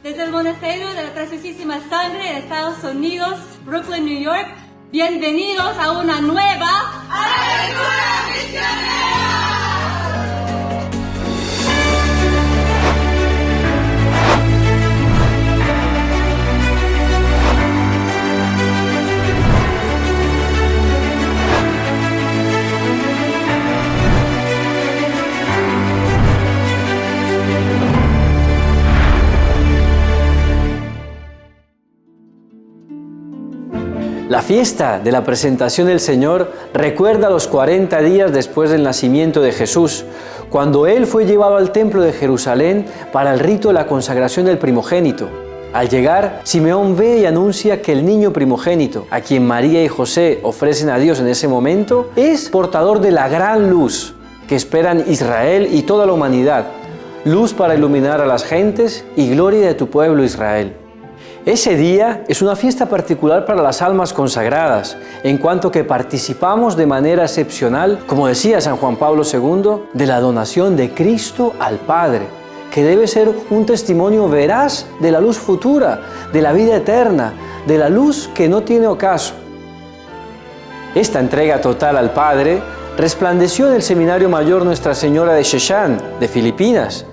desde el Monasterio de la Preciosísima Sangre en Estados Unidos, Brooklyn, New York. Bienvenidos a una nueva Aventura Misionera. La fiesta de la presentación del Señor recuerda los 40 días después del nacimiento de Jesús, cuando Él fue llevado al templo de Jerusalén para el rito de la consagración del primogénito. Al llegar, Simeón ve y anuncia que el niño primogénito, a quien María y José ofrecen a Dios en ese momento, es portador de la gran luz que esperan Israel y toda la humanidad, luz para iluminar a las gentes y gloria de tu pueblo Israel. Ese día es una fiesta particular para las almas consagradas, en cuanto que participamos de manera excepcional, como decía San Juan Pablo II, de la donación de Cristo al Padre, que debe ser un testimonio veraz de la luz futura, de la vida eterna, de la luz que no tiene ocaso. Esta entrega total al Padre resplandeció en el Seminario Mayor Nuestra Señora de Sheshan, de Filipinas.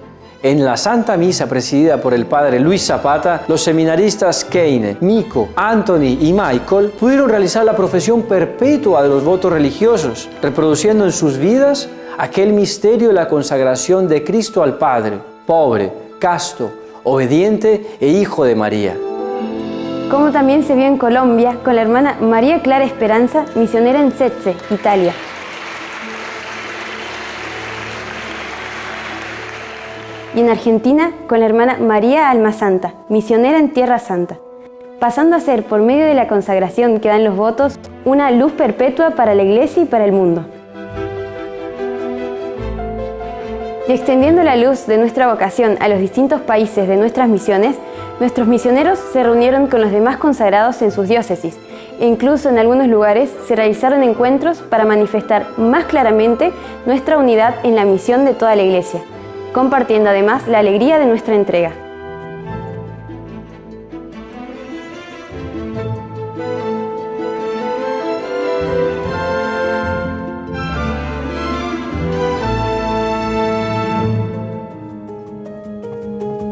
En la Santa Misa presidida por el Padre Luis Zapata, los seminaristas Keine, Miko, Anthony y Michael pudieron realizar la profesión perpetua de los votos religiosos, reproduciendo en sus vidas aquel misterio de la consagración de Cristo al Padre, pobre, casto, obediente e hijo de María. Como también se vio en Colombia con la hermana María Clara Esperanza, misionera en Setse, Italia. Y en Argentina con la hermana María Almasanta, misionera en Tierra Santa, pasando a ser, por medio de la consagración que dan los votos, una luz perpetua para la Iglesia y para el mundo. Y extendiendo la luz de nuestra vocación a los distintos países de nuestras misiones, nuestros misioneros se reunieron con los demás consagrados en sus diócesis, e incluso en algunos lugares se realizaron encuentros para manifestar más claramente nuestra unidad en la misión de toda la Iglesia, compartiendo además la alegría de nuestra entrega.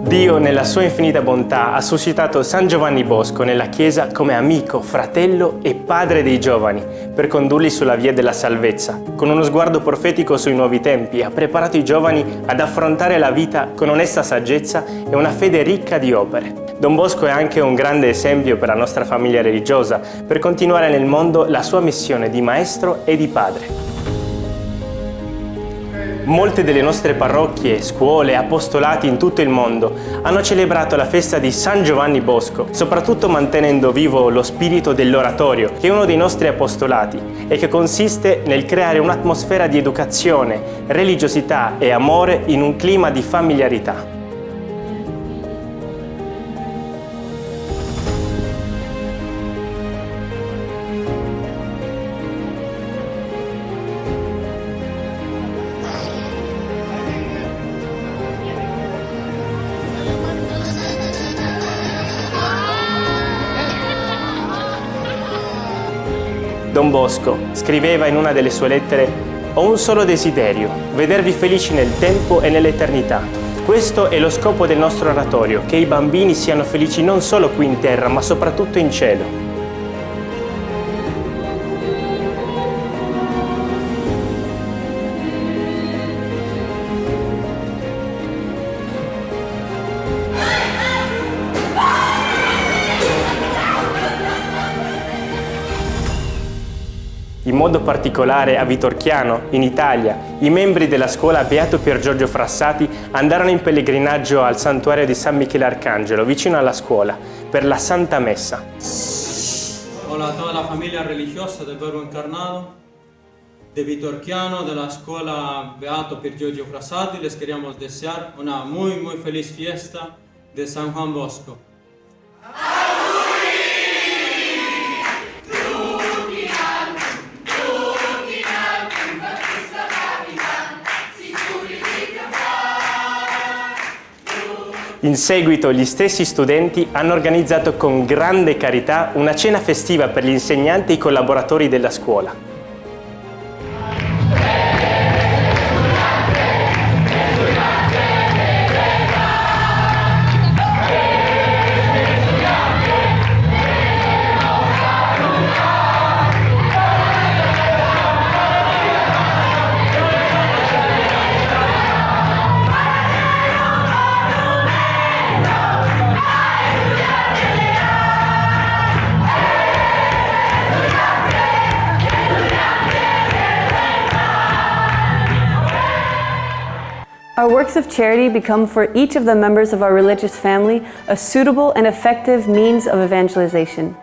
Dio, nella sua infinita bontà, ha suscitato San Giovanni Bosco nella Chiesa come amico, fratello e padre dei giovani, per condurli sulla via della salvezza. Con uno sguardo profetico sui nuovi tempi, ha preparato i giovani ad affrontare la vita con onesta saggezza e una fede ricca di opere. Don Bosco è anche un grande esempio per la nostra famiglia religiosa, per continuare nel mondo la sua missione di maestro e di padre. Molte delle nostre parrocchie, scuole, apostolati in tutto il mondo hanno celebrato la festa di San Giovanni Bosco, soprattutto mantenendo vivo lo spirito dell'oratorio, che è uno dei nostri apostolati e che consiste nel creare un'atmosfera di educazione, religiosità e amore in un clima di familiarità. Don Bosco scriveva in una delle sue lettere: «Ho un solo desiderio, vedervi felici nel tempo e nell'eternità. Questo è lo scopo del nostro oratorio, che i bambini siano felici non solo qui in terra, ma soprattutto in cielo». In modo particolare a Vitorchiano, in Italia, i membri della scuola Beato Pier Giorgio Frassati andarono in pellegrinaggio al santuario di San Michele Arcangelo, vicino alla scuola, per la Santa Messa. Hola a toda la familia religiosa del Verbo Encarnado, de Vitorchiano, de la escuela Beato Pier Giorgio Frassati. Les queríamos desear una muy feliz fiesta de San Juan Bosco. In seguito gli stessi studenti hanno organizzato con grande carità una cena festiva per gli insegnanti e i collaboratori della scuola. Our works of charity become for each of the members of our religious family a suitable and effective means of evangelization.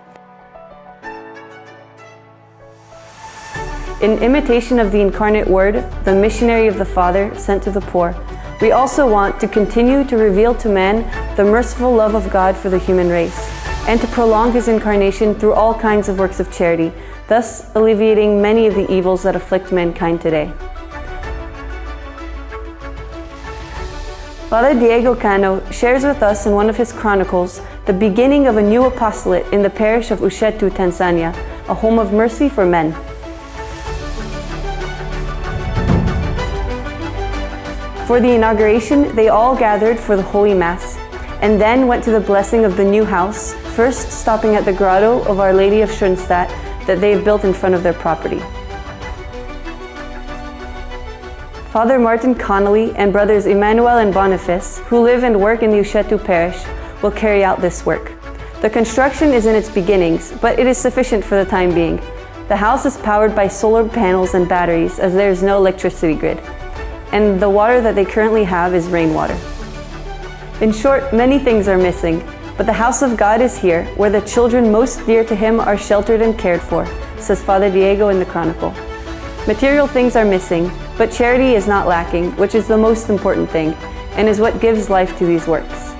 In imitation of the incarnate Word, the missionary of the Father sent to the poor, we also want to continue to reveal to man the merciful love of God for the human race, and to prolong His incarnation through all kinds of works of charity, thus alleviating many of the evils that afflict mankind today. Father Diego Cano shares with us in one of his chronicles the beginning of a new apostolate in the parish of Ushetu, Tanzania, a home of mercy for men. For the inauguration, they all gathered for the Holy Mass, and then went to the blessing of the new house, first stopping at the grotto of Our Lady of Schoenstatt that they have built in front of their property. Father Martin Connolly and brothers Emmanuel and Boniface, who live and work in the Ushetu parish, will carry out this work. The construction is in its beginnings, but it is sufficient for the time being. The house is powered by solar panels and batteries, as there is no electricity grid, and the water that they currently have is rainwater. In short, many things are missing, but the house of God is here, where the children most dear to Him are sheltered and cared for, says Father Diego in the Chronicle. Material things are missing, but charity is not lacking, which is the most important thing, and is what gives life to these works.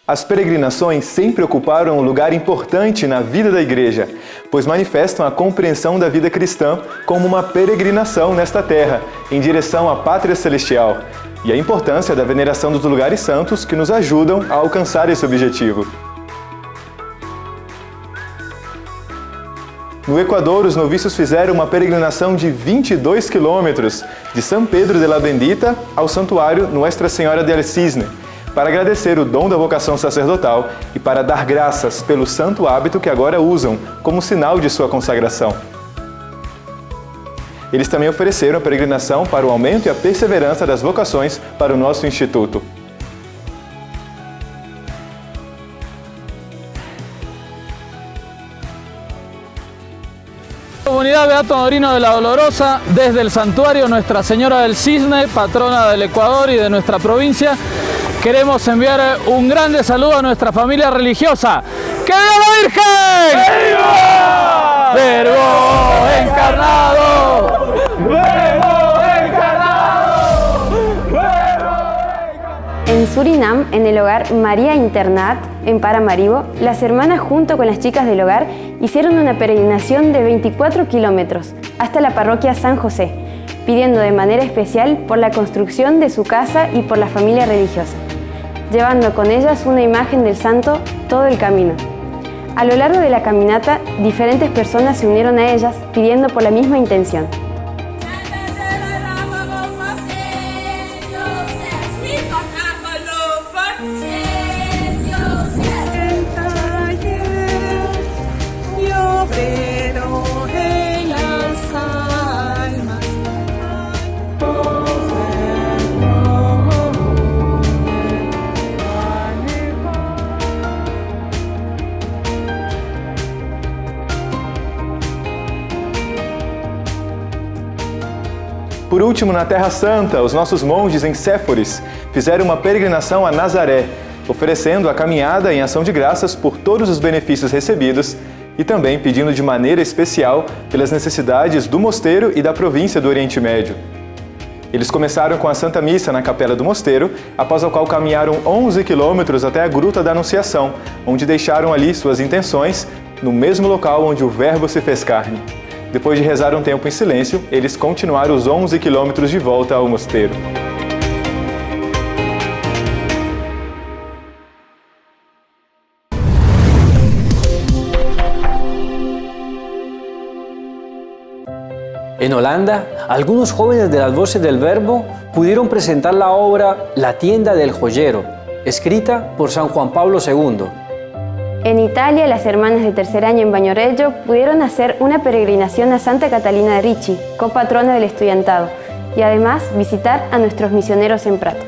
As peregrinações sempre ocuparam um lugar importante na vida da Igreja, pois manifestam a compreensão da vida cristã como uma peregrinação nesta terra, em direção à Pátria Celestial, e a importância da veneração dos lugares santos que nos ajudam a alcançar esse objetivo. No Equador, os noviços fizeram uma peregrinação de 22 quilômetros, de São Pedro de la Bendita ao santuário Nuestra Senhora del Cisne, para agradecer o dom da vocação sacerdotal e para dar graças pelo santo hábito que agora usam, como sinal de sua consagração. Eles também ofereceram a peregrinação para o aumento e a perseverança das vocações para o nosso Instituto. Comunidad Beato Madrino de la Dolorosa, desde el santuario Nuestra Señora del Cisne, patrona del Ecuador y de nuestra provincia, queremos enviar un grande saludo a nuestra familia religiosa. ¡Que viva la Virgen! ¡Viva! ¡Verbo encarnado! ¡Verbo encarnado! En Surinam, en el hogar María Internat, en Paramaribo, las hermanas junto con las chicas del hogar hicieron una peregrinación de 24 kilómetros hasta la parroquia San José, pidiendo de manera especial por la construcción de su casa y por la familia religiosa, llevando con ellas una imagen del santo todo el camino. A lo largo de la caminata, diferentes personas se unieron a ellas pidiendo por la misma intención. Por último, na Terra Santa, os nossos monges em Séforis fizeram uma peregrinação a Nazaré, oferecendo a caminhada em ação de graças por todos os benefícios recebidos e também pedindo de maneira especial pelas necessidades do mosteiro e da província do Oriente Médio. Eles começaram com a Santa Missa na capela do mosteiro, após a qual caminharam 11 quilômetros até a Gruta da Anunciação, onde deixaram ali suas intenções, no mesmo local onde o Verbo se fez carne. Depois de rezar um tempo em silêncio, eles continuaram os 11 quilômetros de volta ao mosteiro. En Holanda, algunos jóvenes de las Voces del Verbo pudieron presentar la obra La tienda del joyero, escrita por San Juan Pablo II. En Italia, las hermanas de tercer año en Bagnoregio pudieron hacer una peregrinación a Santa Catalina de Ricci, copatrona del estudiantado, y además visitar a nuestros misioneros en Prato.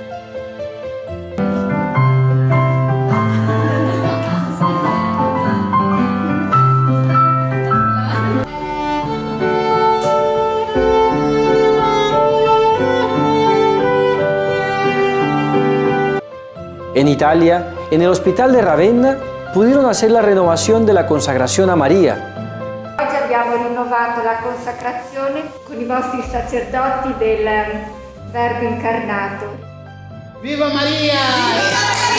En Italia, en el Hospital de Ravenna, pudieron hacer la renovación de la consagración a María. Oggi abbiamo rinnovato la consacrazione con i vostri sacerdoti del Verbo incarnato. Viva Maria!